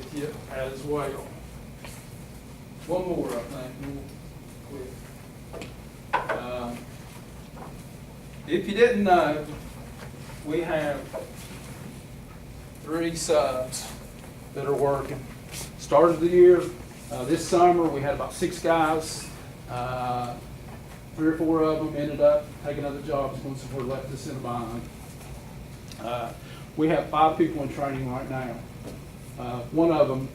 with you as well. One more, I think, and we'll quit. If you didn't know, we have 3 subs that are working. Started the year, this summer, we had about 6 guys. 3 or 4 of them ended up taking other jobs once they left us in a bind. We have 5 people in training right now. One of them,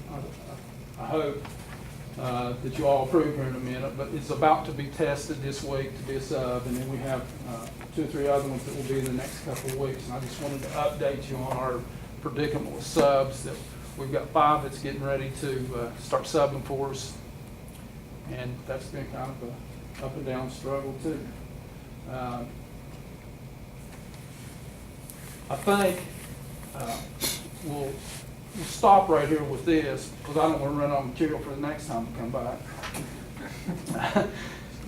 I hope that you all approve here in a minute, but it's about to be tested this week to be a sub, and then we have 2 or 3 other ones that will be in the next couple of weeks. And I just wanted to update you on our predicament with subs, that we've got 5 that's getting ready to start subbing for us, and that's been kind of a up and down struggle too. I think we'll stop right here with this, because I don't want to run out of material for the next time we come back.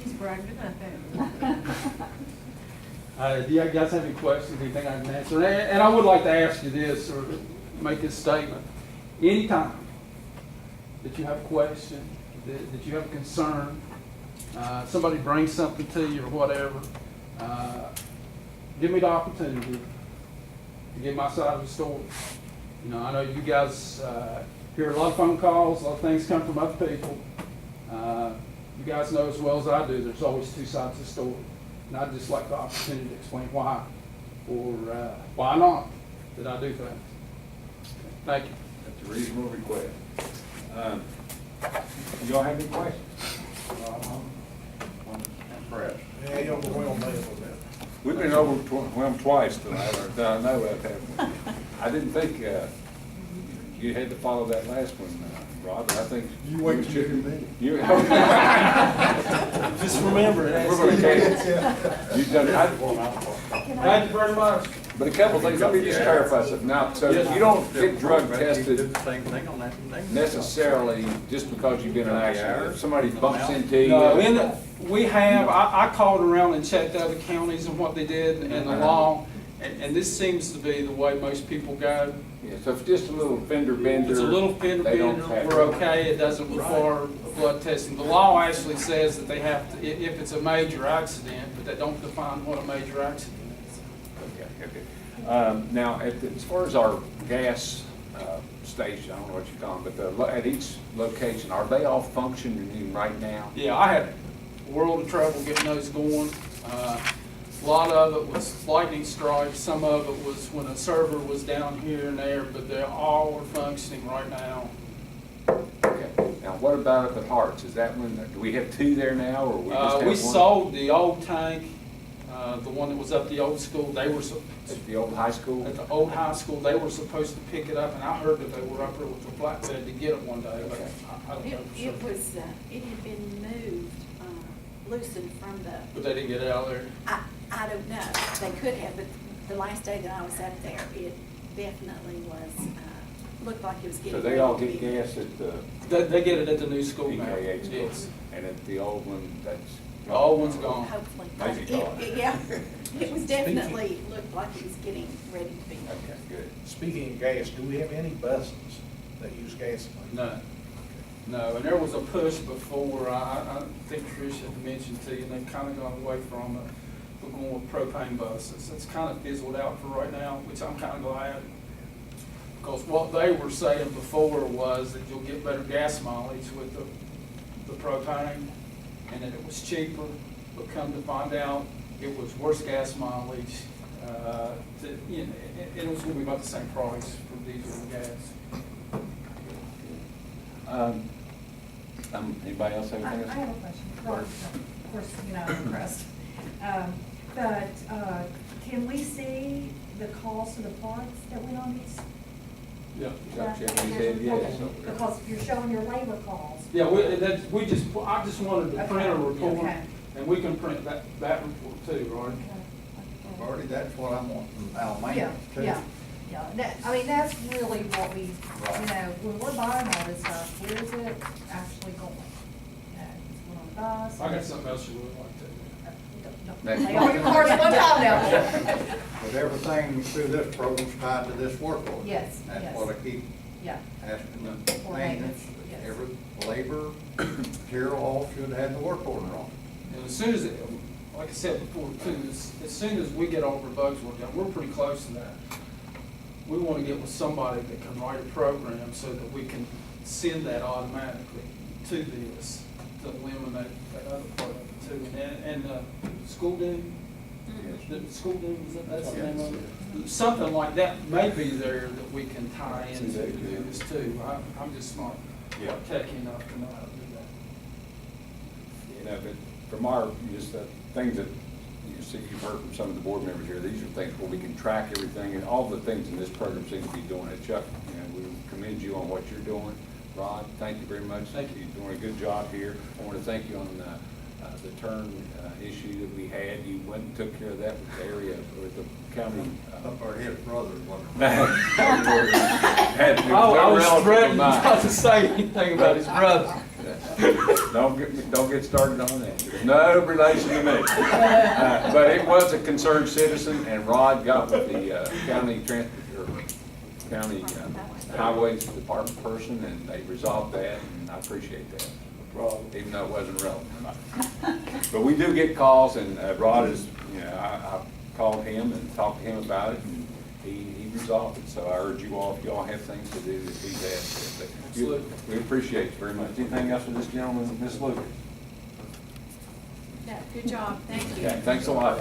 He's bragging about that. Do you guys have any questions, anything I can answer? And I would like to ask you this, or make this statement. Anytime that you have a question, that you have a concern, somebody brings something to you or whatever, give me the opportunity to give my side of the story. You know, I know you guys hear a lot of phone calls, a lot of things come from other people. You guys know as well as I do, there's always 2 sides of the story. And I'd just like the opportunity to explain why, or why not, that I do things. Thank you. That's a reasonable request. Y'all have any questions? Impressed. Yeah, you overwhelmed me a little bit. We've been overwhelmed twice tonight, or I know that happened. I didn't think you had to follow that last one, Rod, but I think. You wait till you hear me. You. Just remember it. We're gonna take it. You've done it. Thank you very much. But a couple of things, let me just clarify something. Now, so you don't get drug tested necessarily just because you've been in an accident. If somebody bumps into you. No, we have, I called around and checked other counties and what they did and the law, and this seems to be the way most people go. Yeah, so if it's just a little fender bender. It's a little fender they don't bender, have we're to- okay, it doesn't require blood testing. The law actually says that they have to, if it's a major accident, but they don't define what a major accident is. Okay. Now, as far as our gas station, I don't know what you call them, but at each location, are they all functioning right now? Yeah, I had a world of trouble getting those going. A lot of it was lightning strikes, some of it was when a server was down here and there, but they all are functioning right now. Okay. Now, what about at Hearts? Is that one, do we have 2 there now, or we just have one? We sold the old tank, the one that was up the old school. They were, At the old high school? at the old high school, they were supposed to pick it up, and I heard that they were up there with the flatbed to get it one day, but I don't know for sure. It was, it had been moved, loosened from the, But they didn't get it out of there. I don't know, they could have, but the last day that I was up there, it definitely was, looked like it was getting. So they all ready get to be- gas at the They get it at the new school now. PKH school? Yes. And at the old one, that's? The old one's gone. Hopefully. Maybe gone. Yeah, it was definitely, looked like it was getting ready to be. Okay, good. Speaking of gas, do we have any buses that use gasoline? No, no, and there was a push before, I think Tricia had mentioned to you, and they've kind of gone away from it. We're going with propane buses. It's kind of fizzled out for right now, which I'm kind of glad. Because what they were saying before was that you'll get better gas mileage with the propane, and that it was cheaper, but come to find out, it was worse gas mileage. You know, it was going to be about the same price for diesel and gas. Anybody else have I anything? have a question. Well, of course, you know, I'm impressed. But can we see the cost of the parts that went on these? Yeah. Dr. Sheffield said yes. Because you're showing your labor costs. Yeah, I just wanted to print a report, Okay. and we can print that report too, right? Marty, that's what I'm wanting, Alabama, Yeah, too. yeah, yeah. That, I mean, that's really what we, you know, when we're buying all this stuff, where is it actually going? You know, it's going on the bus. I got something else you would like to. Next. They all your cars at one time now. But everything through this program's tied to this work order. Yes, That's yes. what I keep Yeah. asking them Or maintenance, maintenance, yes. every labor, material all should have the work order on. And as soon as, like I said before too, as soon as we get all of our bugs worked out, we're pretty close to that. We want to get with somebody that can write a program so that we can send that automatically to this, to eliminate that other part of it too. And school doom, the school doom, that's the name of it? Something like that may be there that we can tie into to do this too. I'm just not Yeah. techy enough to know how to do that. You know, but from our, just the things that you see, you've heard from some of the board members here, these are things where we can track everything, and all the things in this program seem to be doing it. Chuck, you know, we commend you on what you're doing. Rod, thank you very much. Thank you. You're doing a good job here. I want to thank you on the turn issue that we had. You went and took care of that with the area, with the county. Up our head, brother, one. Had to be I no was relative of threatened mine. not to say anything about his brother. Don't get started on that. There's no relation to me. But it was a concerned citizen, and Rod got with the county highways department person, and they resolved that, and I appreciate that. Even though it wasn't relevant. But we do get calls, and Rod is, you know, I called him and talked to him about it, and he resolved it. So I urge you all, if you all have things to do, that he's asked. But Absolutely. we appreciate you very much. Anything else for this gentleman, Ms. Lucas? Yeah, good job, thank you. Okay, thanks a lot.